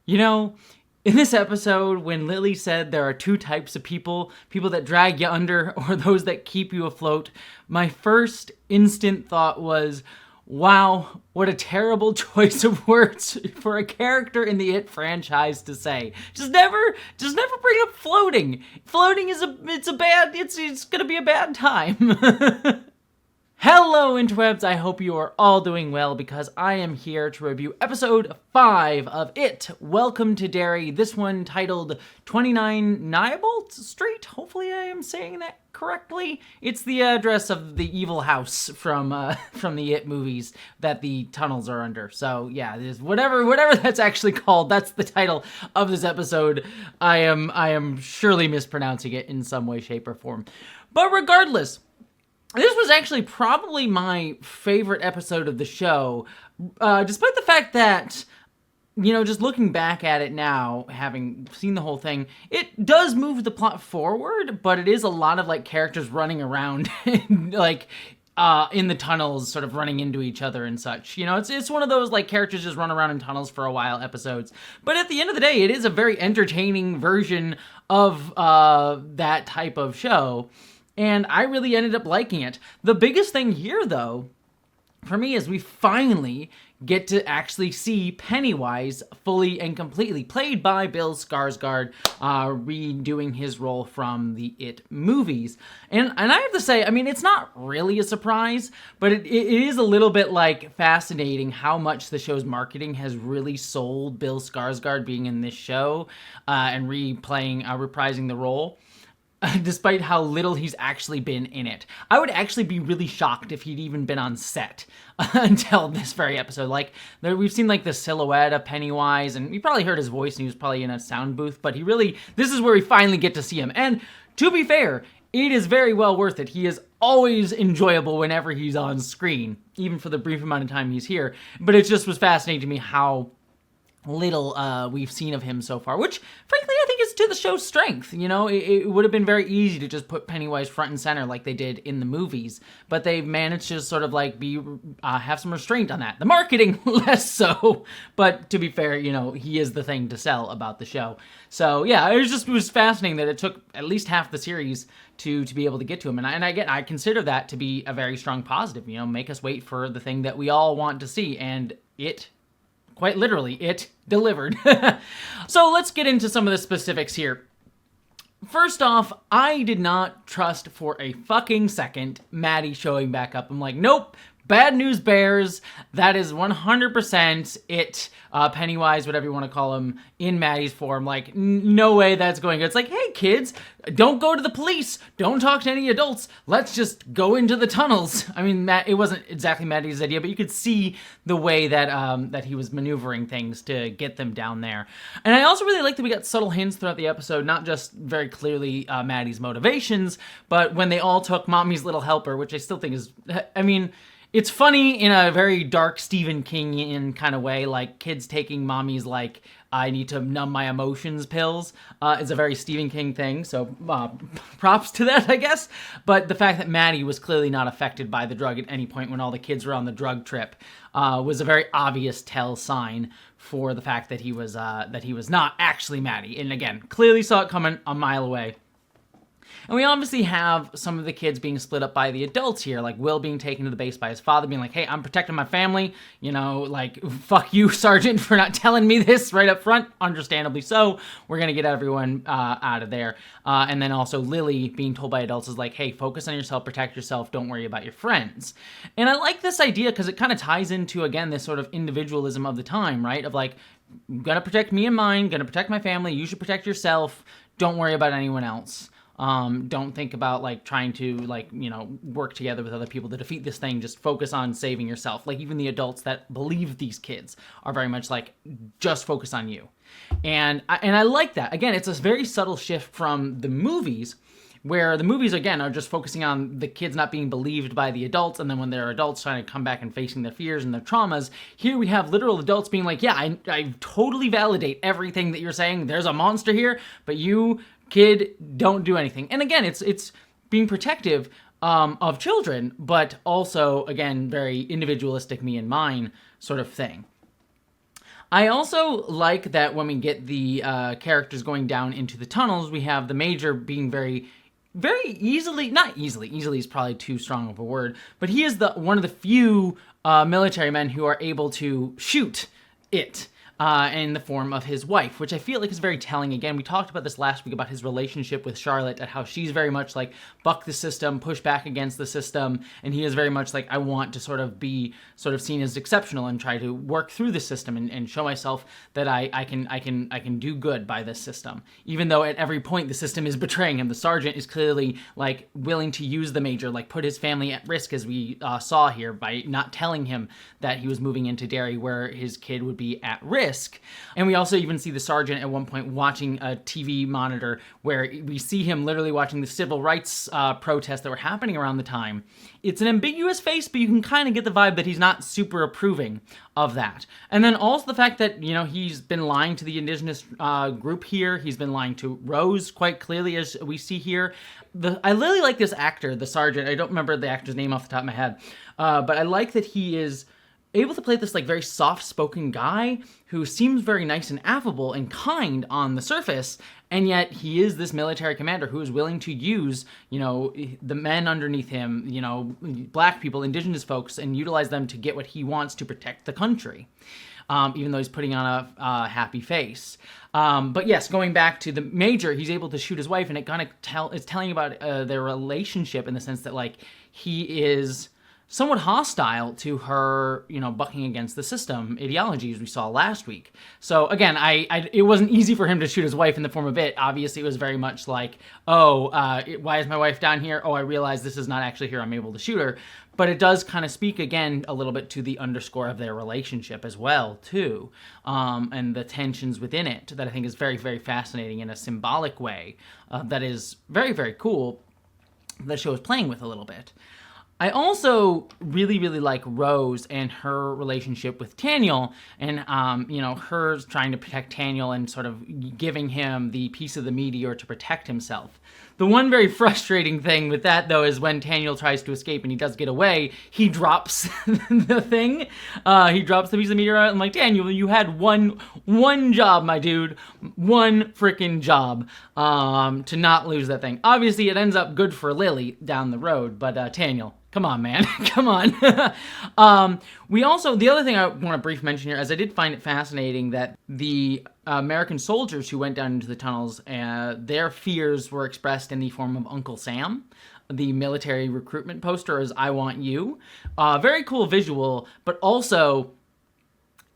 You know, in this episode, when Lily said there are two types of people that drag you under or those that keep you afloat, my first instant thought was, wow, what a terrible choice of words for a character in the It franchise to say. Just never bring up floating. Floating is it's gonna be a bad time. Hello, interwebs! I hope you are all doing well because I am here to review episode 5 of It. Welcome to Derry. This one titled 29 Neibolt Street. Hopefully I am saying that correctly. It's the address of the evil house from the It movies that the tunnels are under. So yeah, it is whatever that's actually called. That's the title of this episode. I am surely mispronouncing it in some way, shape, or form. But regardless, this was actually probably my favorite episode of the show, despite the fact that, just looking back at it now, having seen the whole thing, it does move the plot forward, but it is a lot of, characters running around, in the tunnels, sort of running into each other and such. It's one of those, characters just run around in tunnels for a while episodes. But at the end of the day, it is a very entertaining version of that type of show. And I really ended up liking it. The biggest thing here, though, for me, is we finally get to actually see Pennywise fully and completely, played by Bill Skarsgård, redoing his role from the It movies. And I have to say, it's not really a surprise, but it is a little bit, fascinating how much the show's marketing has really sold Bill Skarsgård being in this show, and reprising the role. Despite how little he's actually been in it. I would actually be really shocked if he'd even been on set until this very episode. We've seen the silhouette of Pennywise, and we probably heard his voice, and he was probably in a sound booth, but this is where we finally get to see him. And to be fair, it is very well worth it. He is always enjoyable whenever he's on screen, even for the brief amount of time he's here. But it just was fascinating to me how little we've seen of him so far, which frankly I think is to the show's strength. It would have been very easy to just put Pennywise front and center like they did in the movies, but they've managed to sort of have some restraint on that. The marketing less so, but to be fair, he is the thing to sell about the show. So yeah, it was fascinating that it took at least half the series to be able to get to him, and I consider that to be a very strong positive. Make us wait for the thing that we all want to see, and it quite literally, it delivered. So let's get into some of the specifics here. First off, I did not trust for a fucking second Maddie showing back up. I'm like, nope, bad news bears. That is 100% it. Pennywise, whatever you want to call him, in Maddie's form. No way that's going good. It's like, hey kids, don't go to the police. Don't talk to any adults. Let's just go into the tunnels. It wasn't exactly Maddie's idea, but you could see the way that he was maneuvering things to get them down there. And I also really like that we got subtle hints throughout the episode, not just very clearly Maddie's motivations, but when they all took Mommy's Little Helper, which I still think is, it's funny in a very dark Stephen Kingian kind of way, kids taking Mommy's, I need to numb my emotions pills, is a very Stephen King thing, so props to that, I guess. But the fact that Maddie was clearly not affected by the drug at any point when all the kids were on the drug trip was a very obvious tell sign for the fact that he was not actually Maddie. And again, clearly saw it coming a mile away. And we obviously have some of the kids being split up by the adults here, Will being taken to the base by his father, being like, hey, I'm protecting my family, fuck you, Sergeant, for not telling me this right up front, understandably so, we're gonna get everyone out of there. And then also Lily being told by adults is like, hey, focus on yourself, protect yourself, don't worry about your friends. And I like this idea because it kind of ties into, again, this sort of individualism of the time, right, of gonna protect me and mine, gonna protect my family, you should protect yourself, don't worry about anyone else. Don't think about trying to work together with other people to defeat this thing. Just focus on saving yourself. Even the adults that believe these kids are very much just focus on you. And I like that. Again, it's a very subtle shift from the movies, where the movies, again, are just focusing on the kids not being believed by the adults, and then when they're adults trying to come back and facing their fears and their traumas, here we have literal adults being like, yeah, I totally validate everything that you're saying. There's a monster here, but you, kid, don't do anything. And again, it's being protective of children, but also, again, very individualistic me and mine sort of thing. I also like that when we get the characters going down into the tunnels, we have the Major being very easily, not easily is probably too strong of a word, but he is one of the few military men who are able to shoot it. In the form of his wife, which I feel like is very telling. Again, we talked about this last week about his relationship with Charlotte and how she's very much like buck the system, push back against the system, and he is very much like, I want to sort of be sort of seen as exceptional and try to work through the system and show myself that I can do good by this system, even though at every point the system is betraying him. The sergeant is clearly like willing to use the Major, like put his family at risk, as we saw here, by not telling him that he was moving into Derry where his kid would be at risk. And we also even see the sergeant at one point watching a TV monitor where we see him literally watching the civil rights protests that were happening around the time. It's an ambiguous face, but you can kind of get the vibe that he's not super approving of that. And then also the fact that, he's been lying to the indigenous group here. He's been lying to Rose quite clearly, as we see here. I really like this actor, the sergeant. I don't remember the actor's name off the top of my head. But I like that he is able to play this like very soft-spoken guy who seems very nice and affable and kind on the surface, and yet he is this military commander who is willing to use, the men underneath him, black people, indigenous folks, and utilize them to get what he wants to protect the country. Even though he's putting on a happy face. But yes, going back to the Major, he's able to shoot his wife, and it kind of is telling about their relationship in the sense that like he is somewhat hostile to her, bucking against the system ideology, as we saw last week. So again, it wasn't easy for him to shoot his wife in the form of it. Obviously, it was very much like, why is my wife down here? Oh, I realize this is not actually here. I'm able to shoot her. But it does kind of speak, again, a little bit to the underscore of their relationship as well, too. And the tensions within it that I think is very, very fascinating in a symbolic way that is very, very cool. The show is playing with a little bit. I also really, really like Rose and her relationship with Daniel, and her trying to protect Daniel and sort of giving him the piece of the meteor to protect himself. The one very frustrating thing with that, though, is when Daniel tries to escape and he does get away, he drops the thing. He drops the piece of meteor. I'm like, Daniel, you had one job, my dude. One freaking job to not lose that thing. Obviously, it ends up good for Lily down the road, but Daniel, come on, man. Come on. The other thing I want to brief mention here is I did find it fascinating that the American soldiers who went down into the tunnels, their fears were expressed in the form of Uncle Sam. The military recruitment poster is I Want You. Very cool visual, but also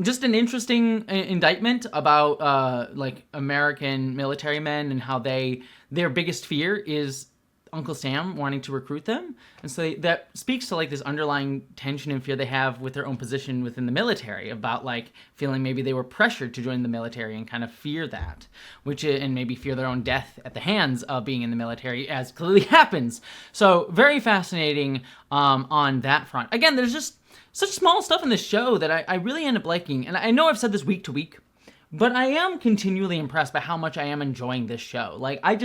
just an interesting indictment about American military men and how their biggest fear is Uncle Sam wanting to recruit them. And so that speaks to like this underlying tension and fear they have with their own position within the military about like feeling maybe they were pressured to join the military and kind of fear that, and maybe fear their own death at the hands of being in the military, as clearly happens. So very fascinating on that front. Again, there's just such small stuff in this show that I really end up liking. And I know I've said this week to week, but I am continually impressed by how much I am enjoying this show. Like, I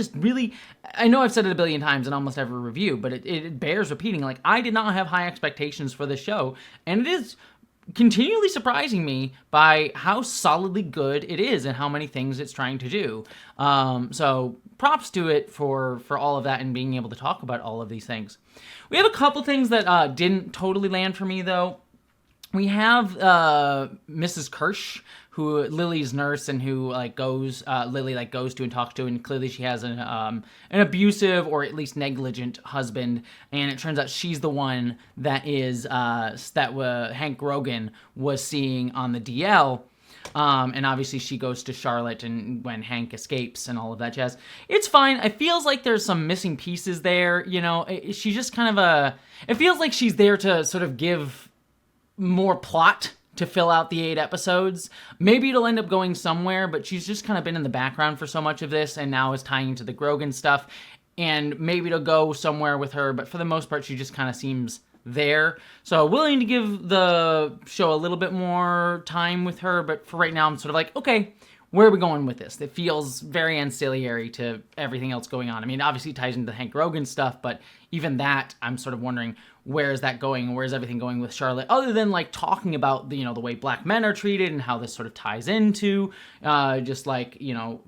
know I've said it a billion times in almost every review, but it bears repeating. Like, I did not have high expectations for this show, and it is continually surprising me by how solidly good it is and how many things it's trying to do. So props to it for all of that and being able to talk about all of these things. We have a couple things that didn't totally land for me, though. We have Mrs. Kirsch, who Lily's nurse, and who Lily goes to and talks to, and clearly she has an abusive or at least negligent husband, and it turns out she's the one that Hank Grogan was seeing on the DL. And obviously she goes to Charlotte and when Hank escapes and all of that jazz. It's fine. It feels like there's some missing pieces there. She's just kind of it feels like she's there to sort of give more plot to fill out the 8 episodes. Maybe it'll end up going somewhere, but she's just kind of been in the background for so much of this and now is tying into the Grogan stuff. And maybe it'll go somewhere with her, but for the most part, she just kind of seems there. So willing to give the show a little bit more time with her, but for right now, I'm sort of like, okay, where are we going with this? It feels very ancillary to everything else going on. I mean, obviously it ties into the Hank Rogan stuff, but even that, I'm sort of wondering, where is that going? Where is everything going with Charlotte? Other than like talking about the, the way black men are treated and how this sort of ties into just like,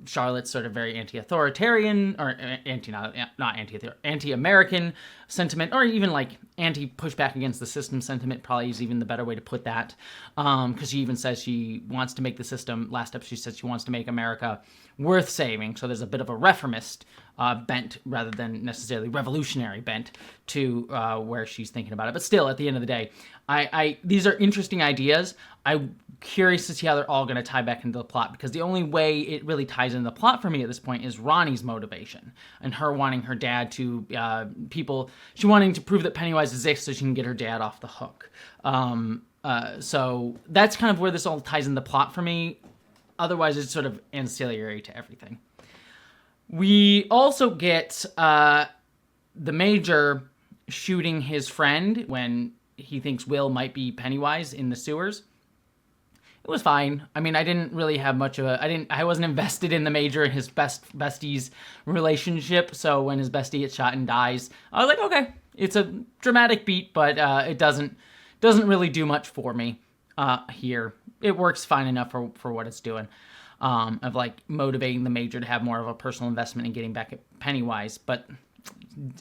Charlotte's sort of very anti-authoritarian or anti-American sentiment, or even like anti-pushback against the system sentiment, probably is even the better way to put that. Because she even says she wants to make the system, last episode she said she wants to make America worth saving. So there's a bit of a reformist bent rather than necessarily revolutionary bent to where she's thinking about it. But still, at the end of the day, these are interesting ideas. I'm curious to see how they're all going to tie back into the plot, because the only way it really ties into the plot for me at this point is Ronnie's motivation and her wanting her dad to she wanting to prove that Pennywise exists so she can get her dad off the hook. So that's kind of where this all ties in the plot for me. Otherwise, it's sort of ancillary to everything. We also get the Major shooting his friend when he thinks Will might be Pennywise in the sewers. It was fine. I mean, I didn't really have much of I wasn't invested in the Major and his bestie's relationship, so when his bestie gets shot and dies, I was like, okay, it's a dramatic beat, but it doesn't really do much for me here. It works fine enough for what it's doing, of like motivating the Major to have more of a personal investment in getting back at Pennywise, but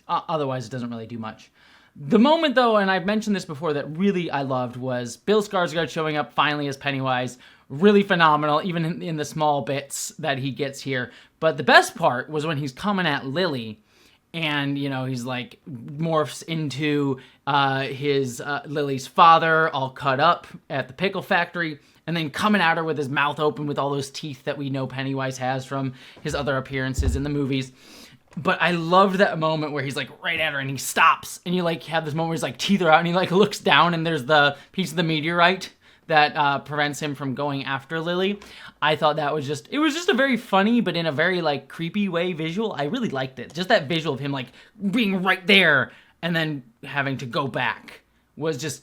otherwise it doesn't really do much. The moment, though, and I've mentioned this before, that really I loved was Bill Skarsgård showing up finally as Pennywise. Really phenomenal, even in the small bits that he gets here. But the best part was when he's coming at Lily, and, he's like morphs into his Lily's father, all cut up at the pickle factory, and then coming at her with his mouth open with all those teeth that we know Pennywise has from his other appearances in the movies. But I loved that moment where he's like right at her and he stops, and you like have this moment where his like teeth are out and he like looks down and there's the piece of the meteorite that prevents him from going after Lily. I thought that was just a very funny, but in a very like creepy way visual. I really liked it. Just that visual of him like being right there and then having to go back was just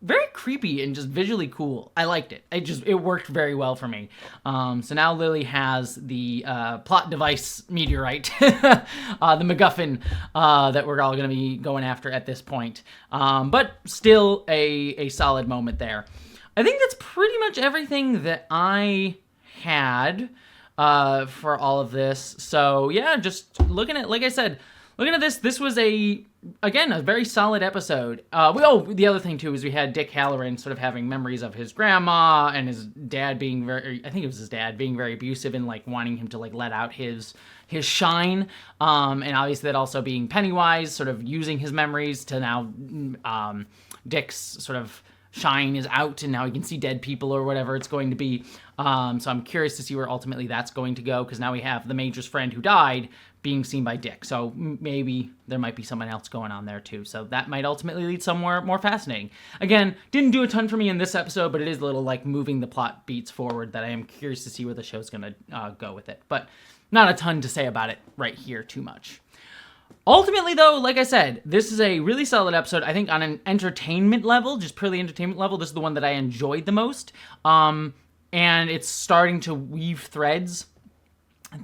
very creepy and just visually cool. I liked it. It worked very well for me. So now Lily has the plot device meteorite, the MacGuffin that we're all going to be going after at this point. But still a solid moment there. I think that's pretty much everything that I had for all of this. So yeah, just looking at, like I said, looking at this was again, a very solid episode. The other thing, too, is we had Dick Halloran sort of having memories of his grandma and his dad being I think it was his dad, being very abusive and, like, wanting him to, like, let out his shine. And obviously that also being Pennywise, sort of using his memories to now Dick's sort of shine is out and now he can see dead people or whatever it's going to be. So I'm curious to see where ultimately that's going to go, because now we have the Major's friend who died being seen by Dick. So maybe there might be someone else going on there too. So that might ultimately lead somewhere more fascinating. Again, didn't do a ton for me in this episode, but it is a little like moving the plot beats forward that I am curious to see where the show's going to go with it. But not a ton to say about it right here too much. Ultimately, though, like I said, this is a really solid episode. I think on an entertainment level, just purely entertainment level, this is the one that I enjoyed the most. And it's starting to weave threads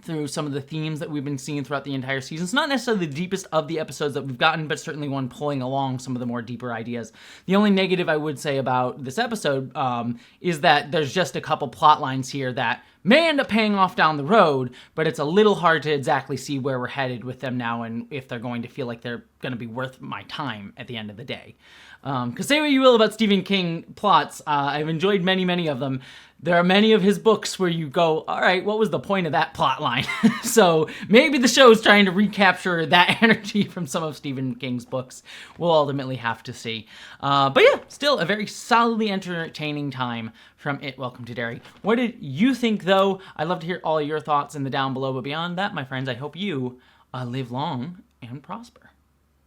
through some of the themes that we've been seeing throughout the entire season. It's not necessarily the deepest of the episodes that we've gotten, but certainly one pulling along some of the more deeper ideas. The only negative I would say about this episode is that there's just a couple plot lines here that may end up paying off down the road, but it's a little hard to exactly see where we're headed with them now and if they're going to feel like they're going to be worth my time at the end of the day. Because say what you will about Stephen King plots, I've enjoyed many, many of them. There are many of his books where you go, all right, what was the point of that plot line? So maybe the show is trying to recapture that energy from some of Stephen King's books. We'll ultimately have to see. But yeah, still a very solidly entertaining time from It Welcome to Derry. What did you think, though? I'd love to hear all of your thoughts in the down below. But beyond that, my friends, I hope you live long and prosper.